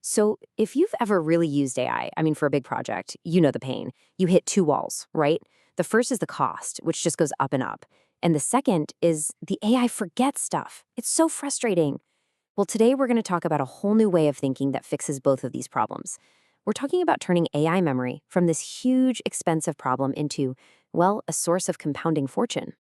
So, if you've ever really used AI, for a big project, you know the pain. You hit two walls, right? The first is the cost, which just goes up and up. And the second is the AI forgets stuff. It's so frustrating. Well, today we're going to talk about a whole new way of thinking that fixes both of these problems. We're talking about turning AI memory from this huge, expensive problem into, well, a source of compounding fortune.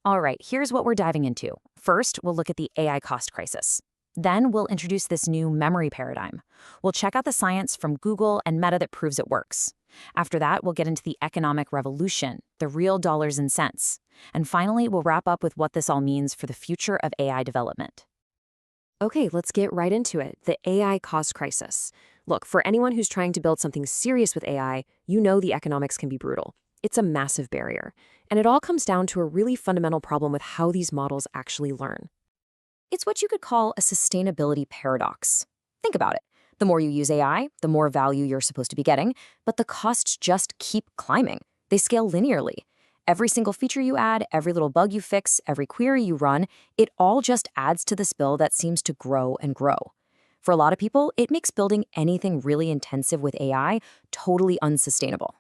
All right, here's what we're diving into. First, we'll look at the AI cost crisis. Then we'll introduce this new memory paradigm. We'll check out the science from Google and Meta that proves it works. After that, we'll get into the economic revolution, the real dollars and cents. And finally, we'll wrap up with what this all means for the future of AI development. Okay, let's get right into it. The AI cost crisis. Look, for anyone who's trying to build something serious with AI, you know the economics can be brutal. It's a massive barrier. And it all comes down to a really fundamental problem with how these models actually learn. It's what you could call a sustainability paradox. Think about it. The more you use AI, the more value you're supposed to be getting, but the costs just keep climbing. They scale linearly. Every single feature you add, every little bug you fix, every query you run, it all just adds to this bill that seems to grow and grow. For a lot of people, it makes building anything really intensive with AI totally unsustainable.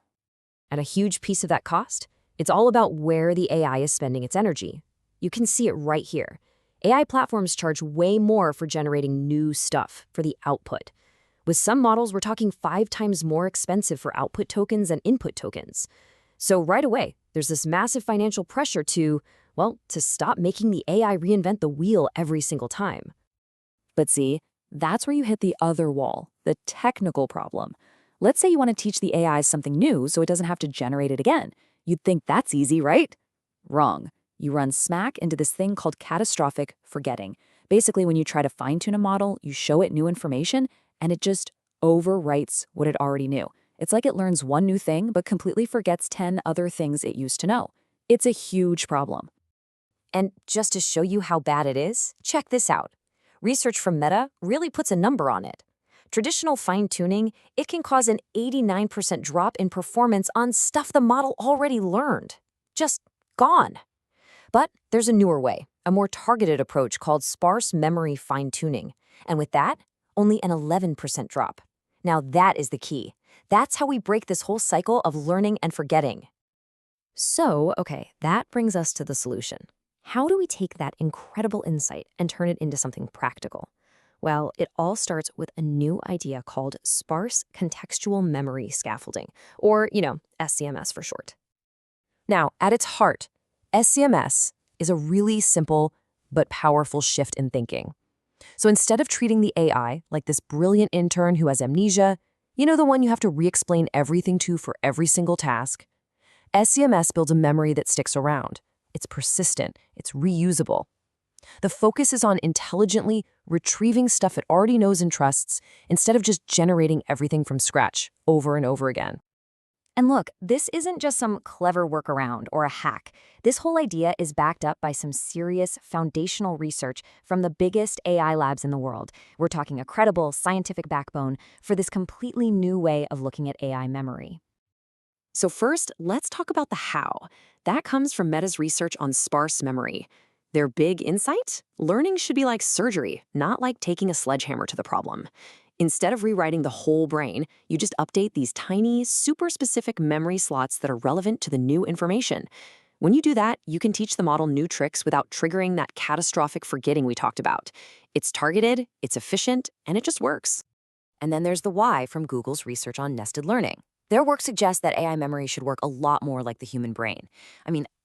And a huge piece of that cost? It's all about where the AI is spending its energy. You can see it right here. AI platforms charge way more for generating new stuff, for the output. With some models, we're talking 5 times more expensive for output tokens and input tokens. So right away, there's this massive financial pressure to stop making the AI reinvent the wheel every single time. But see, that's where you hit the other wall, the technical problem. Let's say you want to teach the AI something new so it doesn't have to generate it again. You'd think that's easy, right? Wrong. You run smack into this thing called catastrophic forgetting. Basically, when you try to fine-tune a model, you show it new information, and it just overwrites what it already knew. It's like it learns one new thing, but completely forgets 10 other things it used to know. It's a huge problem. And just to show you how bad it is, check this out. Research from Meta really puts a number on it. Traditional fine-tuning, it can cause an 89% drop in performance on stuff the model already learned. Just gone. But there's a newer way, a more targeted approach called sparse memory fine-tuning. And with that, only an 11% drop. Now that is the key. That's how we break this whole cycle of learning and forgetting. So, okay, that brings us to the solution. How do we take that incredible insight and turn it into something practical? Well, it all starts with a new idea called Sparse Contextual Memory Scaffolding, or, SCMS for short. Now, at its heart, SCMS is a really simple but powerful shift in thinking. So instead of treating the AI like this brilliant intern who has amnesia, the one you have to re-explain everything to for every single task, SCMS builds a memory that sticks around. It's persistent, it's reusable. The focus is on intelligently retrieving stuff it already knows and trusts instead of just generating everything from scratch over and over again. And look, this isn't just some clever workaround or a hack. This whole idea is backed up by some serious foundational research from the biggest AI labs in the world. We're talking a credible scientific backbone for this completely new way of looking at AI memory. So first, let's talk about the how. That comes from Meta's research on sparse memory. Their big insight? Learning should be like surgery, not like taking a sledgehammer to the problem. Instead of rewriting the whole brain, you just update these tiny, super specific memory slots that are relevant to the new information. When you do that, you can teach the model new tricks without triggering that catastrophic forgetting we talked about. It's targeted, it's efficient, and it just works. And then there's the why from Google's research on nested learning. Their work suggests that AI memory should work a lot more like the human brain.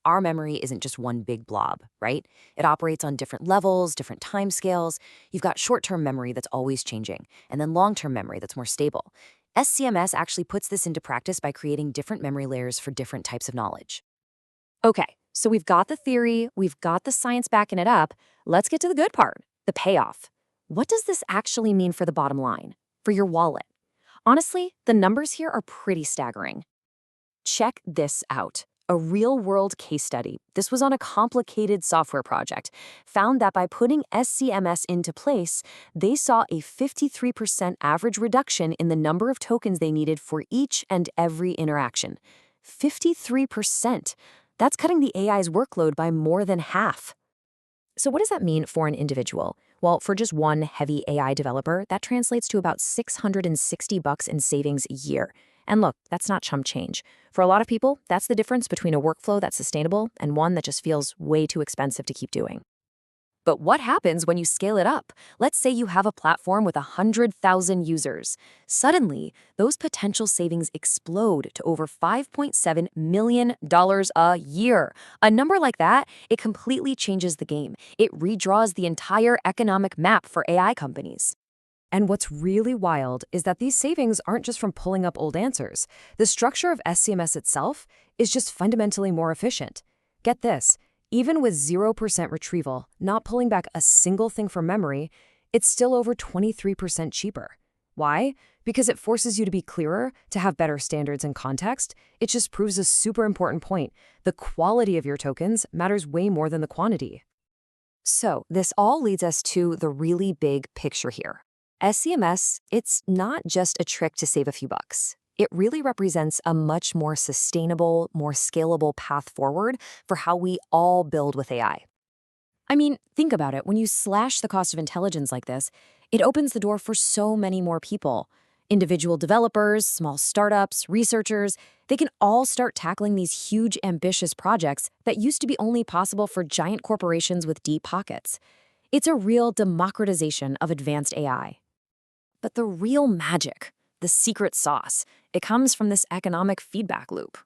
Our memory isn't just one big blob, right? It operates on different levels, different timescales. You've got short-term memory that's always changing, and then long-term memory that's more stable. SCMS actually puts this into practice by creating different memory layers for different types of knowledge. Okay, so we've got the theory, we've got the science backing it up. Let's get to the good part, the payoff. What does this actually mean for the bottom line, for your wallet? Honestly, the numbers here are pretty staggering. Check this out. A real-world case study, this was on a complicated software project, found that by putting SCMS into place, they saw a 53% average reduction in the number of tokens they needed for each and every interaction. 53%. That's cutting the AI's workload by more than half. So what does that mean for an individual? Well, for just one heavy AI developer, that translates to about $660 in savings a year. And look, that's not chump change. For a lot of people, that's the difference between a workflow that's sustainable and one that just feels way too expensive to keep doing. But what happens when you scale it up? Let's say you have a platform with 100,000 users. Suddenly, those potential savings explode to over $5.7 million a year. A number like that, it completely changes the game. It redraws the entire economic map for AI companies. And what's really wild is that these savings aren't just from pulling up old answers. The structure of SCMS itself is just fundamentally more efficient. Get this. Even with 0% retrieval, not pulling back a single thing from memory, it's still over 23% cheaper. Why? Because it forces you to be clearer, to have better standards and context. It just proves a super important point. The quality of your tokens matters way more than the quantity. So this all leads us to the really big picture here. SCMS, it's not just a trick to save a few bucks. It really represents a much more sustainable, more scalable path forward for how we all build with AI. I mean, think about it. When you slash the cost of intelligence like this, it opens the door for so many more people. Individual developers, small startups, researchers, they can all start tackling these huge, ambitious projects that used to be only possible for giant corporations with deep pockets. It's a real democratization of advanced AI. But the real magic, the secret sauce, it comes from this economic feedback loop.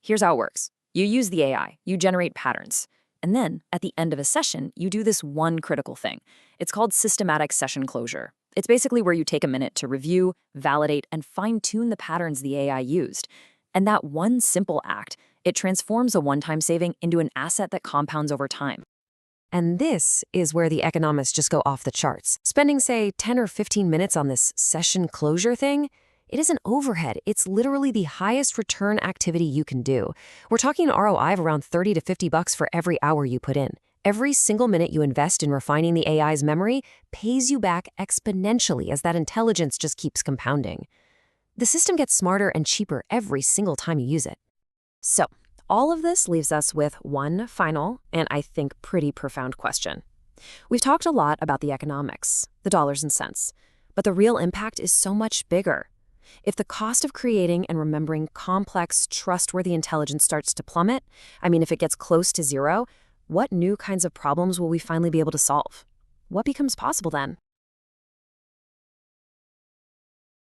Here's how it works. You use the AI, you generate patterns, and then at the end of a session, you do this one critical thing. It's called systematic session closure. It's basically where you take a minute to review, validate, and fine-tune the patterns the AI used. And that one simple act, it transforms a one-time saving into an asset that compounds over time. And this is where the economics just go off the charts. Spending, say, 10 or 15 minutes on this session closure thing, it isn't overhead. It's literally the highest return activity you can do. We're talking an ROI of around $30 to $50 for every hour you put in. Every single minute you invest in refining the AI's memory pays you back exponentially as that intelligence just keeps compounding. The system gets smarter and cheaper every single time you use it. So, all of this leaves us with one final, and I think pretty profound question. We've talked a lot about the economics, the dollars and cents, but the real impact is so much bigger. If the cost of creating and remembering complex, trustworthy intelligence starts to plummet, if it gets close to zero, what new kinds of problems will we finally be able to solve? What becomes possible then?